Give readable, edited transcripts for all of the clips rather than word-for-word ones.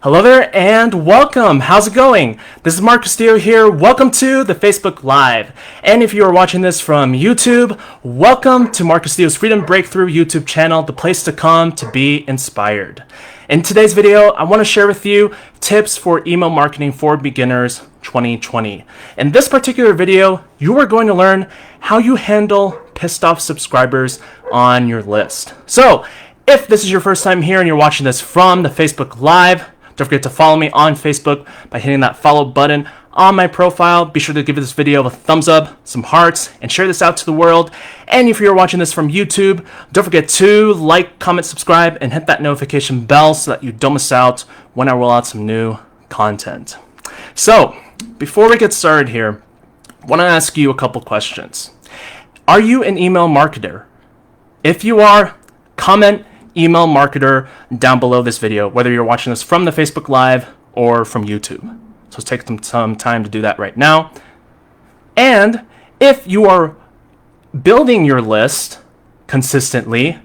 Hello there and welcome. How's it going? This is Castillo here. Welcome to the Facebook Live. And if you are watching this from YouTube, welcome to Castillo's Freedom Breakthrough YouTube channel, the place to come to be inspired. In today's video, I want to share with you tips for email marketing for beginners 2020. In this particular video, you are going to learn how you handle pissed off subscribers on your list. So, if this is your first time here and you're watching this from the Facebook Live, don't forget to follow me on Facebook by hitting that follow button on my profile. Be sure to give this video a thumbs up, some hearts, and share this out to the world. And if you're watching this from YouTube, don't forget to like, comment, subscribe, and hit that notification bell so that you don't miss out when I roll out some new content. So, before we get started here, I want to ask you a couple questions. Are you an email marketer? If you are, comment email marketer down below this video, whether you're watching this from the Facebook Live or from YouTube. So let's take some time to do that right now. And if you are building your list consistently,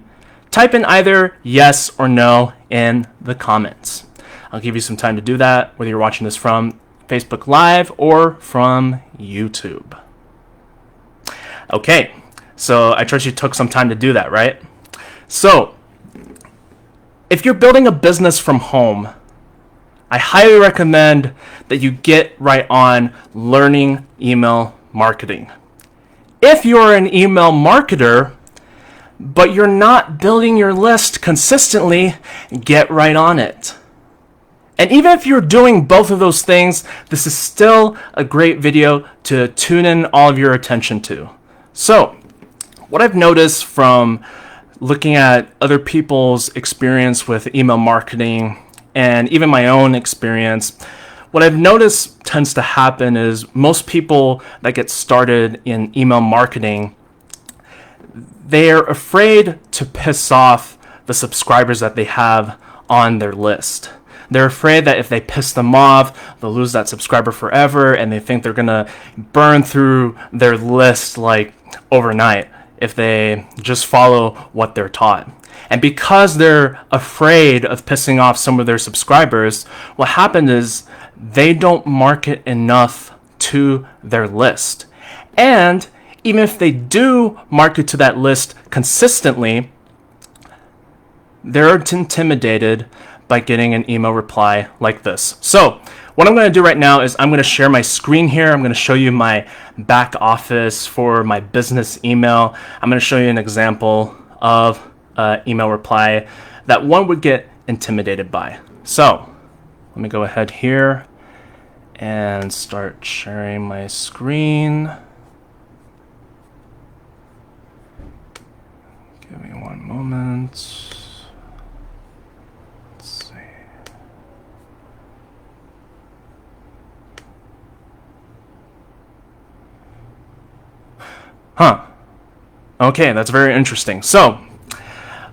type in either yes or no in the comments. I'll give you some time to do that, whether you're watching this from Facebook Live or from YouTube. Okay, so I trust you took some time to do that, right? So, if you're building a business from home, I highly recommend that you get right on learning email marketing. If you're an email marketer, but you're not building your list consistently, get right on it. And even if you're doing both of those things, this is still a great video to tune in all of your attention to. So, what I've noticed from looking at other people's experience with email marketing and even my own experience, what I've noticed tends to happen is most people that get started in email marketing, they're afraid to piss off the subscribers that they have on their list. They're afraid that if they piss them off, they'll lose that subscriber forever, and they think they're gonna burn through their list like overnight if they just follow what they're taught. And because they're afraid of pissing off some of their subscribers, what happens is they don't market enough to their list. And even if they do market to that list consistently, they're intimidated by getting an email reply like this. So what I'm going to do right now is I'm going to share my screen here. I'm going to show you my back office for my business email. I'm going to show you an example of email reply that one would get intimidated by. So let me go ahead here and start sharing my screen. Give me one moment. Okay, that's very interesting. So,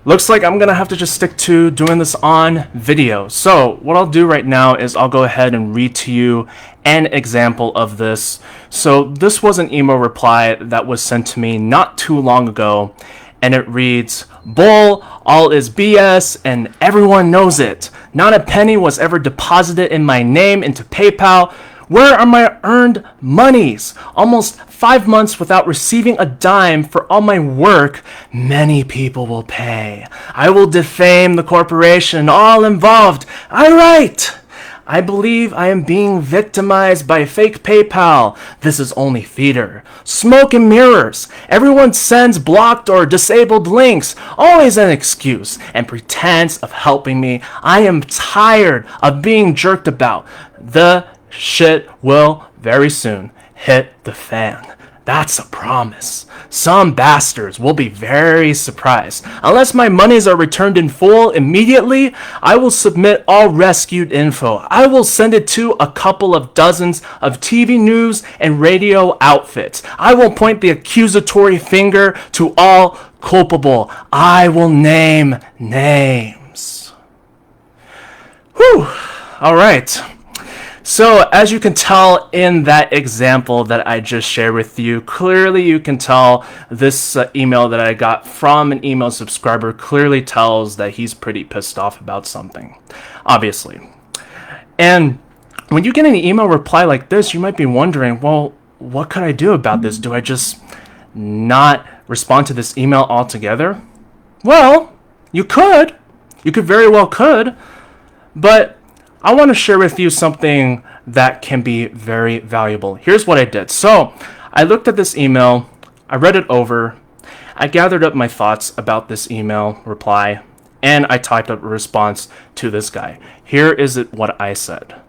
looks like I'm gonna have to just stick to doing this on video. So, what I'll do right now is I'll go ahead and read to you an example of this. So, this was an email reply that was sent to me not too long ago, and it reads, "Bull, all is BS, and everyone knows it. Not a penny was ever deposited in my name into PayPal. Where are my earned monies? Almost 5 months without receiving a dime for all my work. Many people will pay. I will defame the corporation, all involved. I write. I believe I am being victimized by fake PayPal. This is only theater. Smoke and mirrors. Everyone sends blocked or disabled links. Always an excuse and pretense of helping me. I am tired of being jerked about. The shit will very soon hit the fan. That's a promise. Some bastards will be very surprised. Unless my monies are returned in full immediately, I will submit all rescued info. I will send it to a couple of dozens of TV news and radio outfits. I will point the accusatory finger to all culpable. I will name names." Whew. All right. So as you can tell in that example that I just shared with you, clearly you can tell this email that I got from an email subscriber clearly tells that he's pretty pissed off about something, obviously. And when you get an email reply like this, you might be wondering, well, what could I do about this? Do I just not respond to this email altogether? Well, you could. You could very well could. But I want to share with you something that can be very valuable. Here's what I did. So I looked at this email. I read it over. I gathered up my thoughts about this email reply, and I typed up a response to this guy. Here is what I said.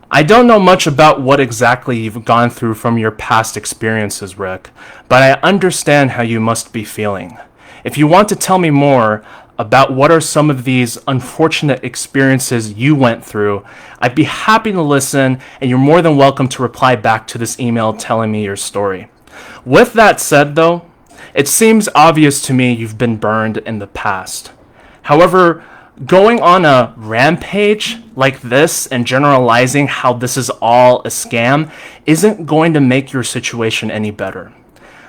I don't know much about what exactly you've gone through from your past experiences, Rick, but I understand how you must be feeling. If you want to tell me more about what are some of these unfortunate experiences you went through, I'd be happy to listen, and you're more than welcome to reply back to this email telling me your story. With that said, though, it seems obvious to me you've been burned in the past. However, going on a rampage like this and generalizing how this is all a scam isn't going to make your situation any better.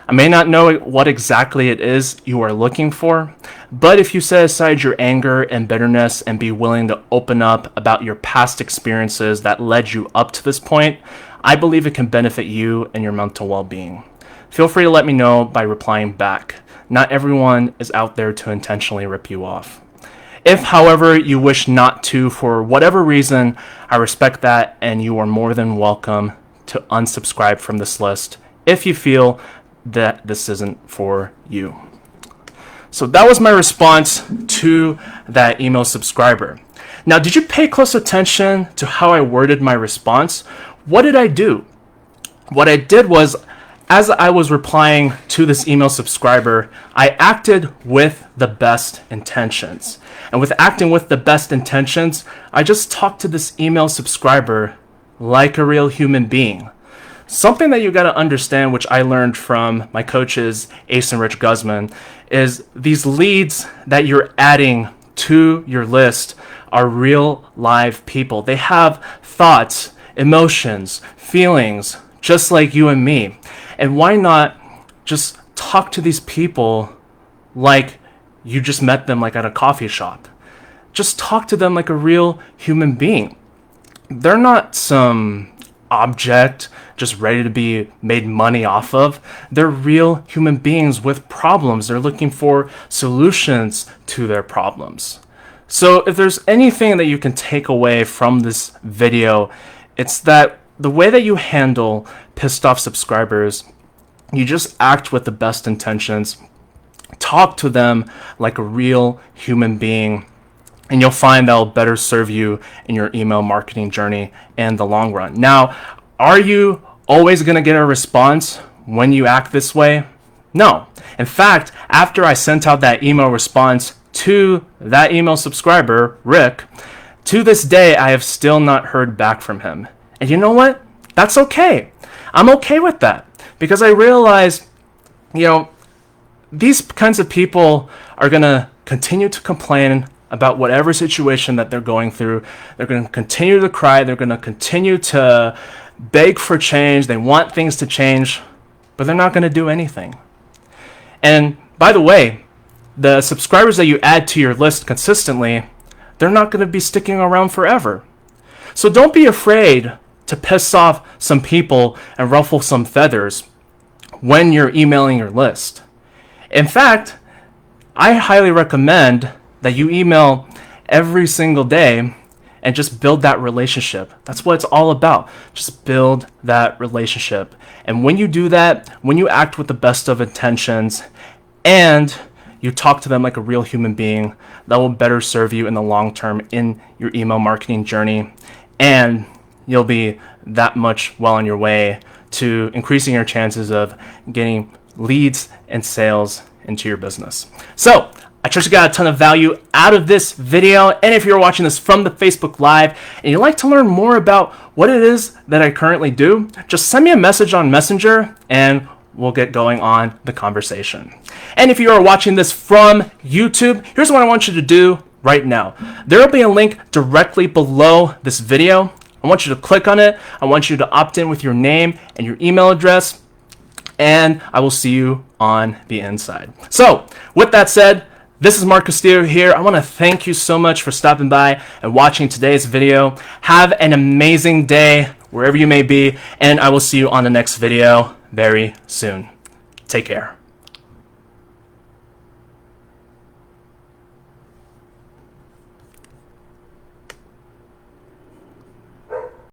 I may not know what exactly it is you are looking for, but if you set aside your anger and bitterness and be willing to open up about your past experiences that led you up to this point, I believe it can benefit you and your mental well-being. Feel free to let me know by replying back. Not everyone is out there to intentionally rip you off. If, however, you wish not to for whatever reason, I respect that, and you are more than welcome to unsubscribe from this list if you feel that this isn't for you. So that was my response to that email subscriber. Now, did you pay close attention to how I worded my response? What did I do? What I did was, as I was replying to this email subscriber, I acted with the best intentions. And with acting with the best intentions, I just talked to this email subscriber like a real human being. Something that you got to understand, which I learned from my coaches, Ace and Rich Guzman, is these leads that you're adding to your list are real live people. They have thoughts, emotions, feelings, just like you and me. And why not just talk to these people like you just met them like at a coffee shop? Just talk to them like a real human being. They're not some object just ready to be made money off of. They're real human beings with problems. They're looking for solutions to their problems. So if there's anything that you can take away from this video, it's that the way that you handle pissed off subscribers, you just act with the best intentions, talk to them like a real human being, and you'll find that'll better serve you in your email marketing journey in the long run. Now, are you always going to get a response when you act this way? No. In fact, after I sent out that email response to that email subscriber, Rick, to this day, I have still not heard back from him. And you know what? That's okay. I'm okay with that because I realize, these kinds of people are going to continue to complain about whatever situation that they're going through. They're going to continue to cry. They're going to continue to beg for change. They want things to change, but they're not going to do anything. And by the way, the subscribers that you add to your list consistently, they're not going to be sticking around forever. So don't be afraid to piss off some people and ruffle some feathers when you're emailing your list. In fact, I highly recommend that you email every single day and just build that relationship. That's what it's all about. Just build that relationship. And when you do that, when you act with the best of intentions and you talk to them like a real human being, that will better serve you in the long term in your email marketing journey. And you'll be that much well on your way to increasing your chances of getting leads and sales into your business. So I trust you got a ton of value out of this video. And if you're watching this from the Facebook Live and you'd like to learn more about what it is that I currently do, just send me a message on Messenger and we'll get going on the conversation. And if you are watching this from YouTube, here's what I want you to do right now. There will be a link directly below this video. I want you to click on it. I want you to opt in with your name and your email address, and I will see you on the inside. So with that said, This is Mark Castillo here. I want to thank you so much for stopping by and watching today's video. Have an amazing day wherever you may be, and I will see you on the next video very soon. Take care.